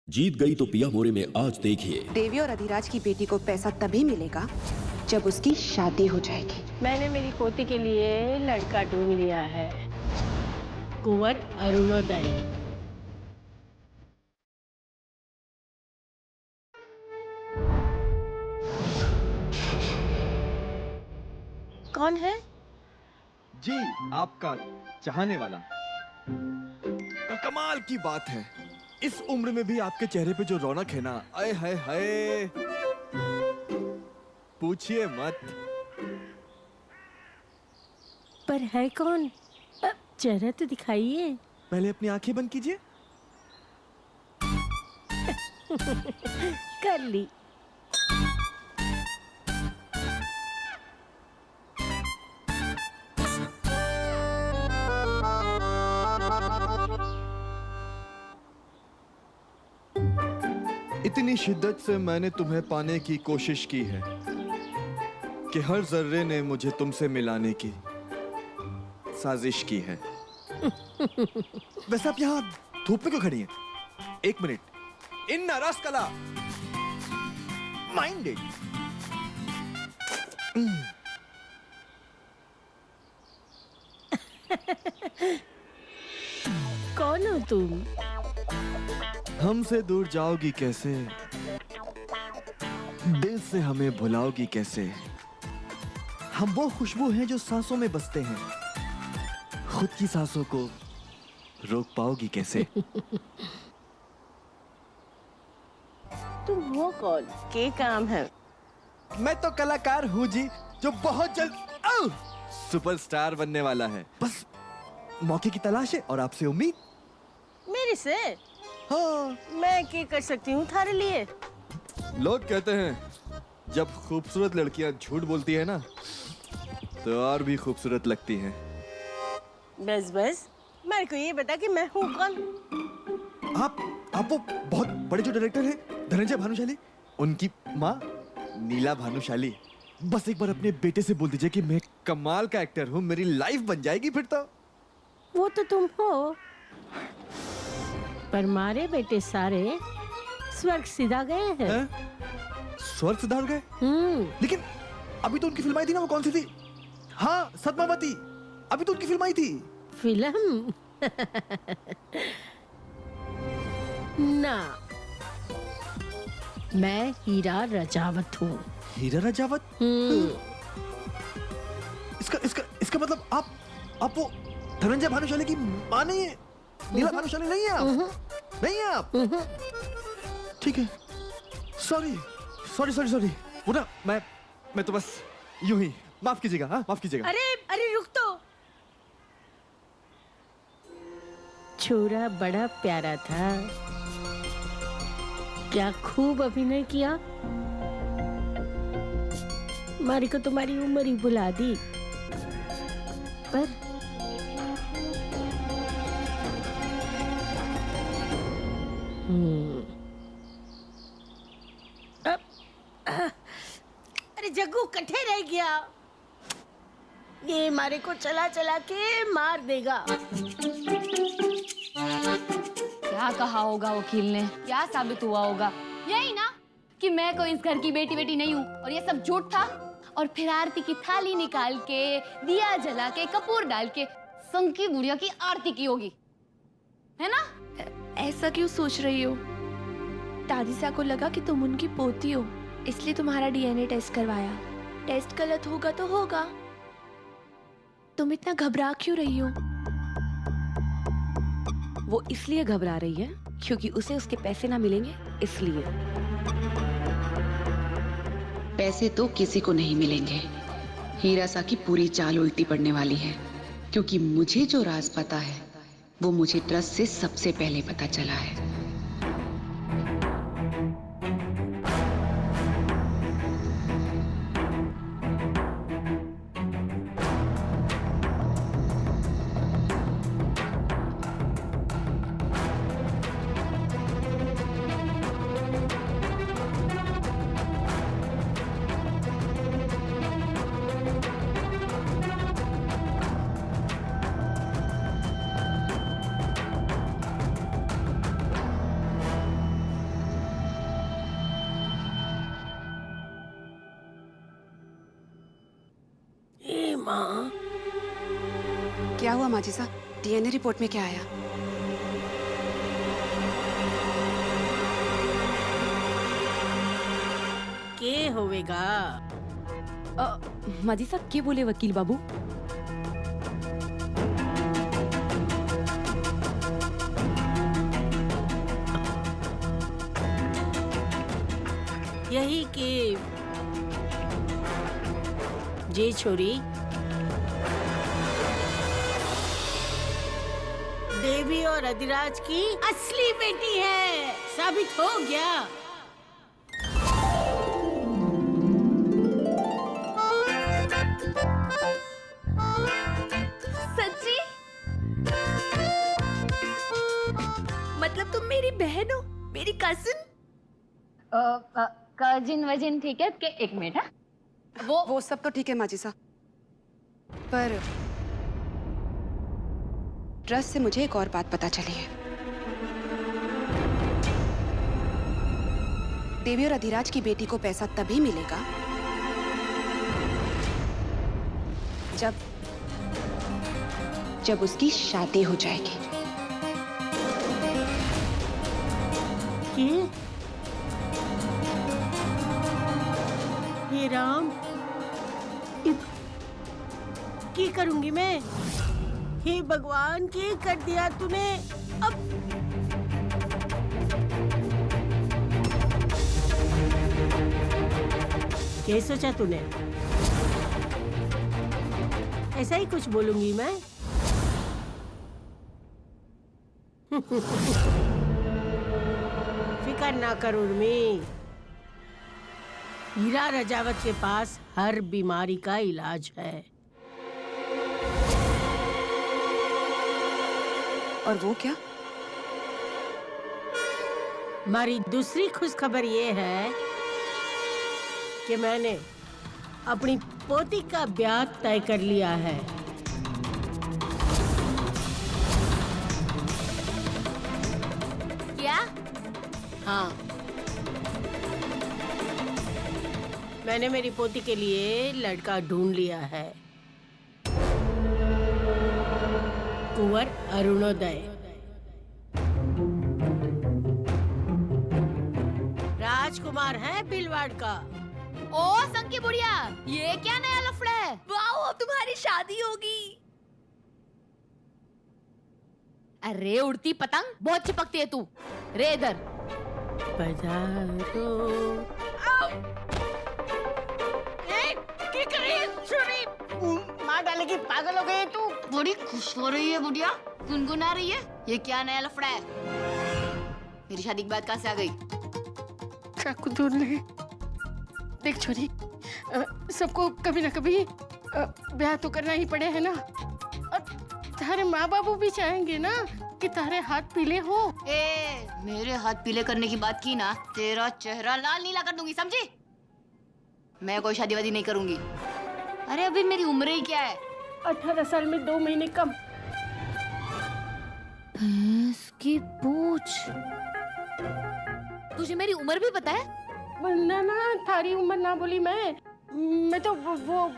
जीत गई तो पिया मोरे में आज देखिए। देवी और अधिराज की बेटी को पैसा तभी मिलेगा जब उसकी शादी हो जाएगी। मैंने मेरी पोती के लिए लड़का ढूंढ लिया है, कुंवर अरुणोदय। कौन है? जी, आपका चाहने वाला। कमाल की बात है, इस उम्र में भी आपके चेहरे पे जो रौनक है ना, आए हाय हाय, पूछिए मत। पर है कौन? चेहरा तो दिखाइए। पहले अपनी आंखें बंद कीजिए। कर ली। इतनी शिद्दत से मैंने तुम्हें पाने की कोशिश की है कि हर जर्रे ने मुझे तुमसे मिलाने की साजिश की है। वैसे आप यहाँ धूप में क्यों खड़ी हैं? एक मिनट, इन नाराज कला माइंडेड। कौन हो तुम? हमसे दूर जाओगी कैसे, दिल से हमें भुलाओगी कैसे। हम वो खुशबू हैं जो सांसों में बसते हैं, खुद की सांसों को रोक पाओगी कैसे। तुम हो कौन? के काम है? मैं तो कलाकार हूँ जी, जो बहुत जल्द सुपरस्टार बनने वाला है। बस मौके की तलाश है और आपसे उम्मीद। मेरे से? हाँ। मैं क्या कर सकती हूँ थारे लिए? लोग कहते हैं जब खूबसूरत लड़कियां झूठ बोलती है ना, तो और भी खूबसूरत लगती हैं। बस बस, मेरे को ये बता कि मैं हूँ कौन? आप वो बहुत बड़े जो डायरेक्टर हैं, धनंजय भानुशाली, उनकी माँ नीला भानुशाली। बस एक बार अपने बेटे से बोल दीजिए कि मैं कमाल का एक्टर हूँ, मेरी लाइफ बन जाएगी फिर तो। वो तो तुम हो, पर मारे बेटे सारे स्वर्ग सीधा गए हैं। स्वर्ग सिधार गए? लेकिन अभी तो उनकी फिल्म आई थी ना, वो कौन सी थी? हाँ, सदमावती। अभी तो उनकी फिल्म आई थी। फिल्म? ना, मैं हीरा रजावत हूँ। हीरा रजावत? इसका मतलब आप वो धनंजय भानुशाली की माँ नहीं है? नीला भानुशाली नहीं है आप? नहीं है आप? ठीक है, सॉरी। वो ना, मैं तो बस यूं ही, माफ कीजिएगा। हाँ, माफ कीजिएगा। अरे रुक तो। छोरा बड़ा प्यारा था, क्या खूब अभिनय किया। मारी को तुम्हारी उम्र ही बुला दी। पर अरे जग्गू कट्ठे रह गया, ये मारे को चला चला के मार देगा। क्या कहा होगा वकील ने? क्या साबित हुआ होगा? यही ना कि मैं कोई इस घर की बेटी नहीं हूँ और ये सब झूठ था। और फिर आरती की थाली निकाल के, दिया जला के, कपूर डाल के संकी गुड़िया की आरती की होगी, है ना? ऐसा क्यों सोच रही हो? दादीसा को लगा कि तुम उनकी पोती हो, इसलिए तुम्हारा डीएनए टेस्ट करवाया। टेस्ट गलत होगा तो होगा। तुम इतना घबरा क्यों रही हो? वो इसलिए घबरा रही है क्योंकि उसे उसके पैसे ना मिलेंगे, इसलिए। पैसे तो किसी को नहीं मिलेंगे। हीरा सा की पूरी चाल उल्टी पड़ने वाली है, क्योंकि मुझे जो राज पता है वो मुझे ट्रस्ट से सबसे पहले पता चला है। माँ। क्या हुआ माजिसा? डीएनए रिपोर्ट में क्या आया? के होवेगा? माजी साहब के बोले वकील बाबू? यही कि जे छोरी देवी और अधिराज की असली बेटी है, साबित हो गया। सच्ची? मतलब तुम मेरी बहन हो, मेरी कजिन? कजिन वजिन ठीक है? एक मिनट। हाँ, वो सब तो ठीक है माजिसा, पर ट्रस्ट से मुझे एक और बात पता चली है। देवी और अधिराज की बेटी को पैसा तभी मिलेगा जब उसकी शादी हो जाएगी। हे राम, की करूंगी मैं? हे भगवान, की कर दिया तूने? अब क्या सोचा तूने? ऐसा ही कुछ बोलूंगी मैं? फिकर ना करो उर्मी, हीरा रजावत के पास हर बीमारी का इलाज है। और वो क्या? हमारी दूसरी खुशखबर ये है कि मैंने अपनी पोती का ब्याह तय कर लिया है। क्या? हाँ, मैंने मेरी पोती के लिए लड़का ढूंढ लिया है। कुंवर अरुणोदय, राजकुमार है भीलवाड़ का। ओ संकी बुढ़िया, ये क्या नया लफड़ा है? वाओ, अब तुम्हारी शादी होगी। अरे उड़ती पतंग, बहुत चिपकती है तू। रे इधर। पधारो। मार डालेगी, पागल हो गई तू। बड़ी खुश हो रही है बुढ़िया, गुनगुना रही है। ये क्या नया लफड़ा है? मेरी शादी की बात कहाँ से आ गई? चाकू दूर ले। देख छोरी, सबको कभी ना कभी ब्याह तो करना ही पड़े है ना। और तारे माँ बाबू भी चाहेंगे ना कि तारे हाथ पीले हो। मेरे हाथ पीले करने की बात की ना, तेरा चेहरा लाल नीला कर दूंगी, समझी? मैं कोई शादी वादी नहीं करूंगी। अरे अभी मेरी उम्र ही क्या है? 18 साल में 2 महीने कम। भैंस की पूछ। तुझे मेरी उम्र भी पता है? ना ना, थारी उम्र ना बोली मैं तो वो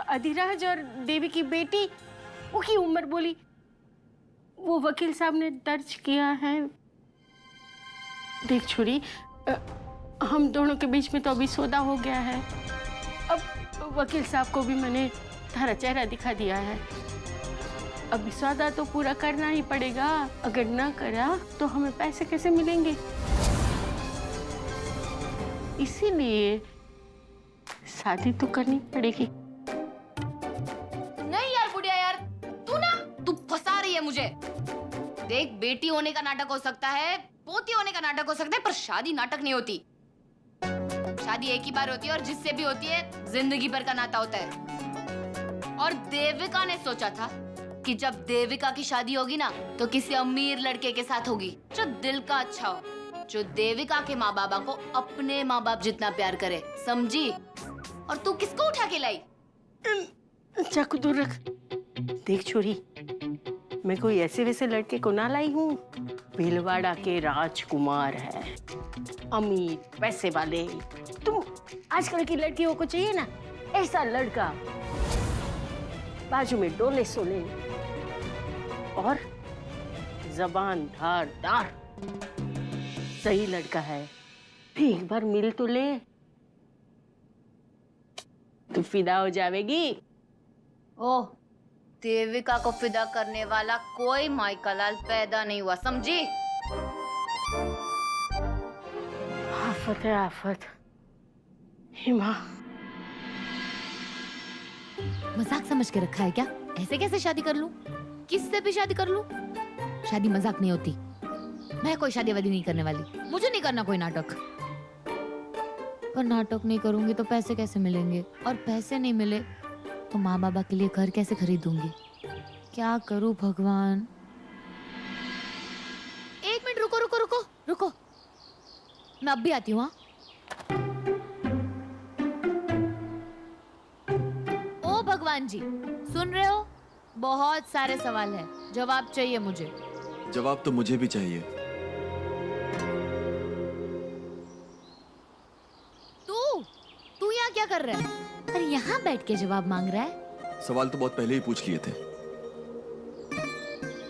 अधिराज और देवी की बेटी वो की उम्र बोली। वो वकील साहब ने दर्ज किया है। देख छोरी, हम दोनों के बीच में तो अभी सौदा हो गया है। अब वकील साहब को भी मैंने तारा चेहरा दिखा दिया है। अभी सौदा तो पूरा करना ही पड़ेगा। अगर ना करा तो हमें पैसे कैसे मिलेंगे? इसीलिए शादी तो करनी पड़ेगी। नहीं यार बुढ़िया, यार तू फंसा रही है मुझे। देख, बेटी होने का नाटक हो सकता है, पोती होने का नाटक हो सकता है, पर शादी नाटक नहीं होती। शादी एक ही बार होती है, और जिससे भी होती है जिंदगी भर का नाता होता है। और देविका ने सोचा था कि जब देविका की शादी होगी ना, तो किसी अमीर लड़के के साथ होगी जो दिल का अच्छा हो, जो देविका के माँ बाबा को अपने माँ बाप जितना प्यार करे, समझी? और तू किसको उठा के लाई? चाकू दूर रख। देख छोरी, मैं कोई ऐसे वैसे लड़के को ना लाई हूँ। भीलवाड़ा के राजकुमार है, अमीर, पैसे वाले। तुम आजकल की लड़कियों को चाहिए ना ऐसा लड़का। बाजू में डोले सोले और जबान धारदार। सही लड़का है, भी एक बार मिल तो ले, तू फिदा हो जाएगी। ओह, देविका को फिदा करने वाला कोई माइकालाल पैदा नहीं हुआ, समझी? आफत है आफत। हिमा, मजाक समझ के रखा है क्या? ऐसे कैसे शादी कर लूं? किससे भी शादी कर लूं? शादी मजाक नहीं होती। मैं कोई शादी वादी नहीं करने वाली, मुझे नहीं करना कोई नाटक। पर नाटक नहीं करूंगी तो पैसे कैसे मिलेंगे? और पैसे नहीं मिले तो माँ बाबा के लिए घर कैसे खरीदूंगी? क्या करूं भगवान? एक मिनट रुको रुको रुको रुको, मैं अब भी आती हूँ। ओ भगवान जी, सुन रहे हो? बहुत सारे सवाल है, जवाब चाहिए मुझे। जवाब तो मुझे भी चाहिए। तू यहाँ क्या कर रहा है? अरे यहाँ बैठ के जवाब मांग रहा है? सवाल तो बहुत पहले ही पूछ लिए थे,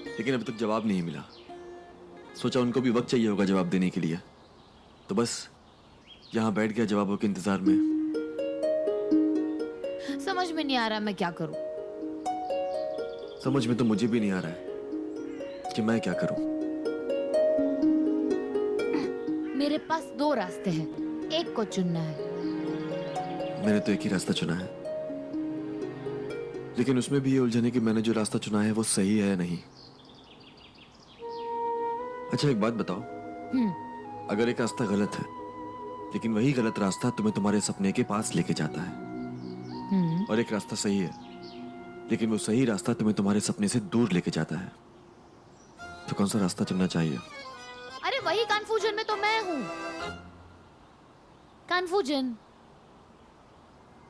लेकिन अभी तक जवाब नहीं मिला। सोचा उनको भी वक्त चाहिए होगा जवाब देने के लिए, तो बस यहाँ बैठ गया जवाबों के इंतजार में। समझ में नहीं आ रहा मैं क्या करूं। समझ में तो मुझे भी नहीं आ रहा है कि मैं क्या करूं। मेरे पास दो रास्ते हैं, एक को चुनना है। मैंने तो एक ही रास्ता चुना है, लेकिन उसमें भी ये उलझन है कि मैंने जो रास्ता चुना है वो सही है या नहीं। अच्छा एक बात बताओ, अगर एक रास्ता गलत है लेकिन वही गलत रास्ता तुम्हें तुम्हारे सपने के पास लेके जाता है, और एक रास्ता सही है लेकिन वो सही रास्ता तुम्हें तुम्हारे सपने से दूर लेके जाता है, तो कौन सा रास्ता चुनना चाहिए? अरे वही कंफ्यूजन में तो मैं हूँ। कंफ्यूजन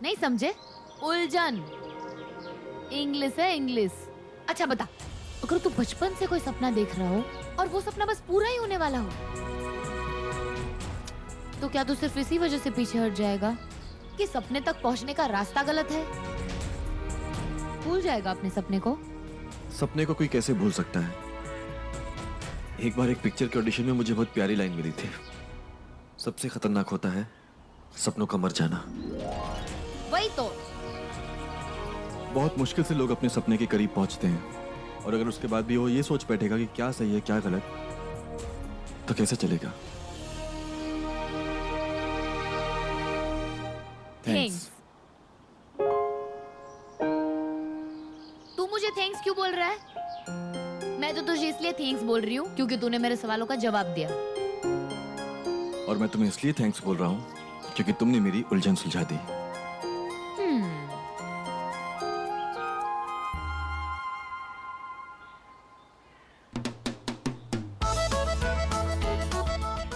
नहीं समझे? उलझन। इंग्लिश है इंग्लिश। अच्छा बता, अगर तू बचपन से कोई सपना देख रहा हो और वो सपना बस पूरा ही होने वाला हो, तो क्या तू सिर्फ इसी वजह से पीछे हट जाएगा कि सपने तक पहुंचने का रास्ता गलत है? भूल जाएगा अपने सपने को? सपने को कोई कैसे भूल सकता है? एक बार एक पिक्चर के ऑडिशन में मुझे बहुत प्यारी लाइन मिली थी, सबसे खतरनाक होता है सपनों का मर जाना। वही तो। बहुत मुश्किल से लोग अपने सपने के करीब पहुंचते हैं, और अगर उसके बाद भी वो ये सोच बैठेगा कि क्या सही है क्या गलत, तो कैसे चलेगा? थैंक्स। तू मुझे थैंक्स क्यों बोल रहा है? मैं तो तुझे इसलिए थैंक्स बोल रही हूँ क्योंकि तूने मेरे सवालों का जवाब दिया। और मैं तुम्हें इसलिए थैंक्स बोल रहा हूँ क्योंकि तुमने मेरी उलझन सुलझा दी।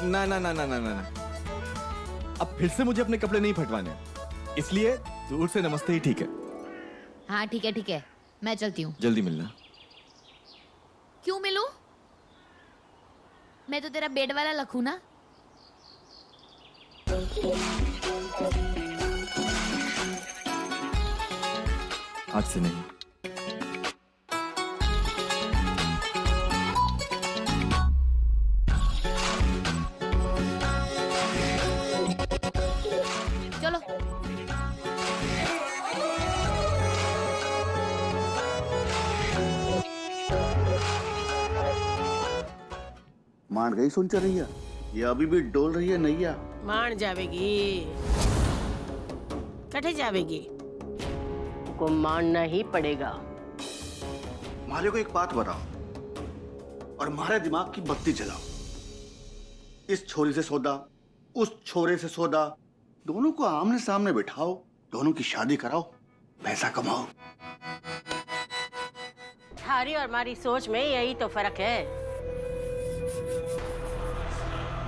ना ना ना ना ना ना, अब फिर से मुझे अपने कपड़े नहीं फटवाने, इसलिए दूर से नमस्ते ही ठीक है। हाँ ठीक है, मैं चलती हूँ। जल्दी मिलना। क्यों मिलूं? मैं तो तेरा बेड वाला लखू ना। आज से नहीं। चलो। मान गई सुन चरैया, ये अभी भी डोल रही है नैया। मान जावेगी, कटे जावेगी, को मानना ही पड़ेगा। मारे को एक बात बताओ और मारे दिमाग की बत्ती जलाओ। इस छोरी से सौदा, उस छोरे से सौदा, दोनों को आमने सामने बिठाओ, दोनों की शादी कराओ, पैसा कमाओ। थारी और हमारी सोच में यही तो फर्क है।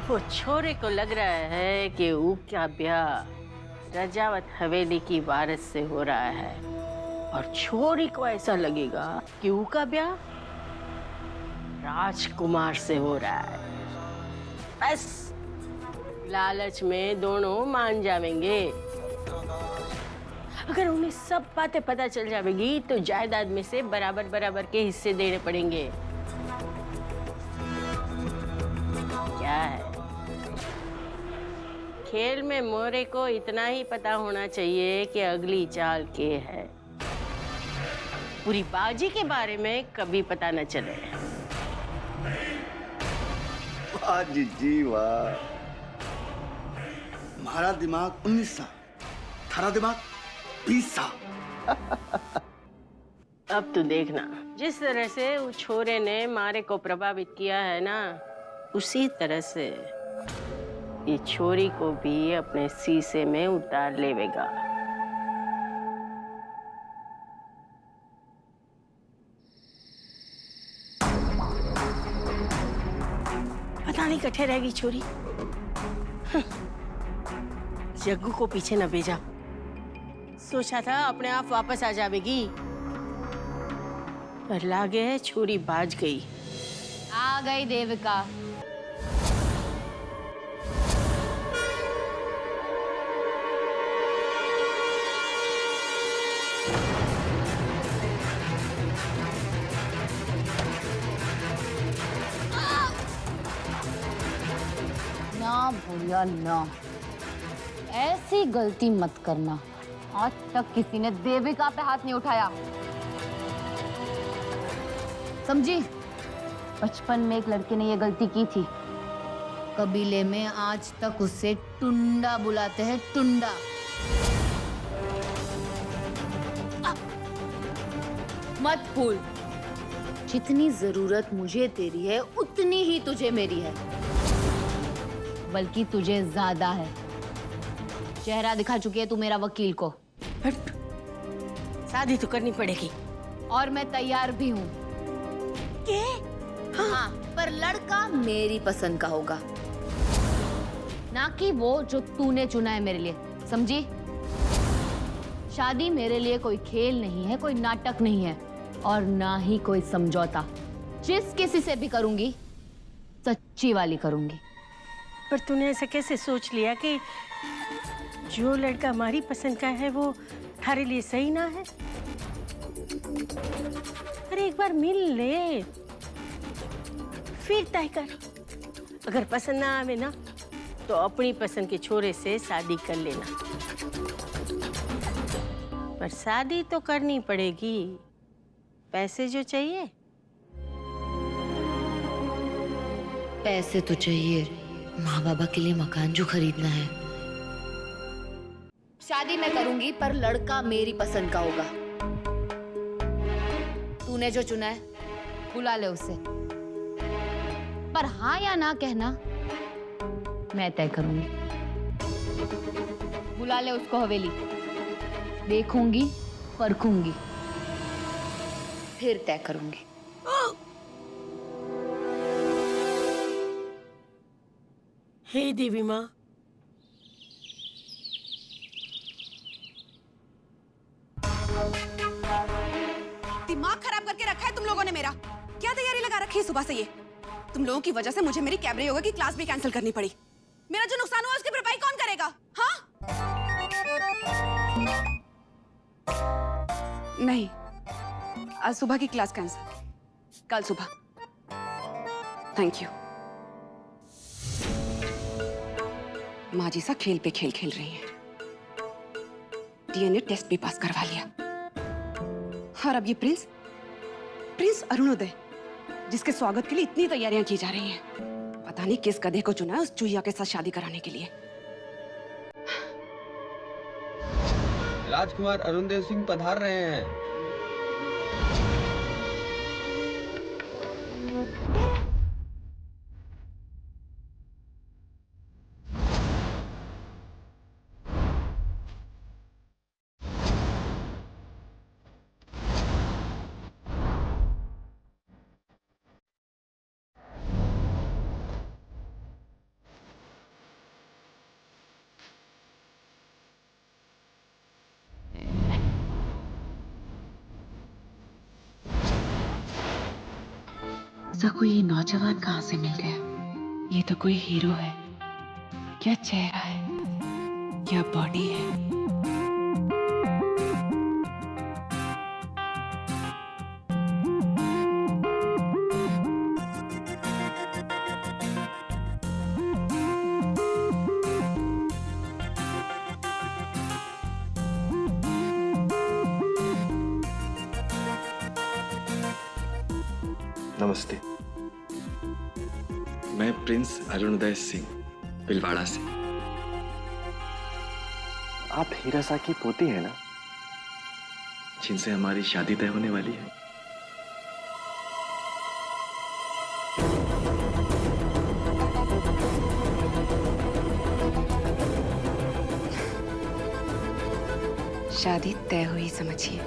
वो छोरे को लग रहा है कि उसका ब्याह रजावत हवेली की वारिस से हो रहा है, और छोरी को ऐसा लगेगा कि उसका ब्याह राजकुमार से हो रहा है। बस लालच में दोनों मान जाएंगे। अगर उन्हें सब बातें पता चल जाएगी तो जायदाद में से बराबर बराबर के हिस्से देने पड़ेंगे। क्या है, खेल में मोरे को इतना ही पता होना चाहिए कि अगली चाल के है, पूरी बाजी के बारे में कभी पता न चले। वाह जी वाह, हमारा दिमाग 19 सा, थारा दिमाग 20 सा। अब तू देखना, जिस तरह से उस छोरे ने मारे को प्रभावित किया है ना, उसी तरह से ये छोरी को भी अपने शीशे में उतार लेवेगा। पता नहीं कठे रहेगी छोरी। जग्गू को पीछे न भेजा, सोचा था अपने आप वापस आ जाएगी, पर लागे है छोरी बाज गई। आ गई देविका। ना भैया ना, ऐसी गलती मत करना। आज तक किसी ने देविका पे हाथ नहीं उठाया, समझी? बचपन में एक लड़के ने ये गलती की थी। कबीले में आज तक उसे टुंडा बुलाते हैं, टुंडा। मत भूल, जितनी जरूरत मुझे तेरी है उतनी ही तुझे मेरी है, बल्कि तुझे ज्यादा है। चेहरा दिखा चुकी है तू मेरा वकील को। शादी तो करनी पड़ेगी, और मैं तैयार भी हूँ। हाँ, पर लड़का मेरी पसंद का होगा, ना कि वो जो तूने चुना है मेरे लिए, समझी? शादी मेरे लिए कोई खेल नहीं है, कोई नाटक नहीं है, और ना ही कोई समझौता। जिस किसी से भी करूंगी, सच्ची वाली करूंगी। पर तूने ऐसा कैसे सोच लिया कि जो लड़का हमारी पसंद का है वो थारे लिए सही ना है? अरे एक बार मिल ले, फिर तय कर। अगर पसंद ना आवे ना तो अपनी पसंद के छोरे से शादी कर लेना, पर शादी तो करनी पड़ेगी। पैसे जो चाहिए, पैसे तो चाहिए, माँ बाबा के लिए मकान जो खरीदना है। शादी मैं करूंगी, पर लड़का मेरी पसंद का होगा। तूने जो चुना है बुला ले उसे, पर हाँ या ना कहना मैं तय करूंगी। बुला ले उसको हवेली, देखूंगी, परखूंगी, फिर तय करूंगी। हे देवी माँ, दिमाग खराब करके रखा है तुम लोगों ने मेरा। क्या तैयारी लगा रखी है सुबह से ये? तुम लोगों की वजह से मुझे मेरी कैबरे योगा की क्लास भी कैंसिल करनी पड़ी। मेरा जो नुकसान हुआ उसकी भरपाई कौन करेगा? हाँ? नहीं, आज सुबह की क्लास कैंसिल, कल सुबह। Thank you. माँ जी सा खेल पे खेल खेल रही है। डीएनए टेस्ट भी पास करवा लिया, और अब ये प्रिंस अरुणोदय, जिसके स्वागत के लिए इतनी तैयारियां की जा रही हैं। पता नहीं किस गधे को चुना है उस चुहिया के साथ शादी कराने के लिए। राजकुमार अरुणदेव सिंह पधार रहे हैं। सको ये नौजवान कहाँ से मिल गया? ये तो कोई हीरो है। क्या चेहरा है, क्या बॉडी है। नमस्ते। मैं प्रिंस अरुणोदय सिंह, भिलवाड़ा से। आप हीरा सा की पोती है ना, जिनसे हमारी शादी तय होने वाली है? शादी तय हुई समझिए।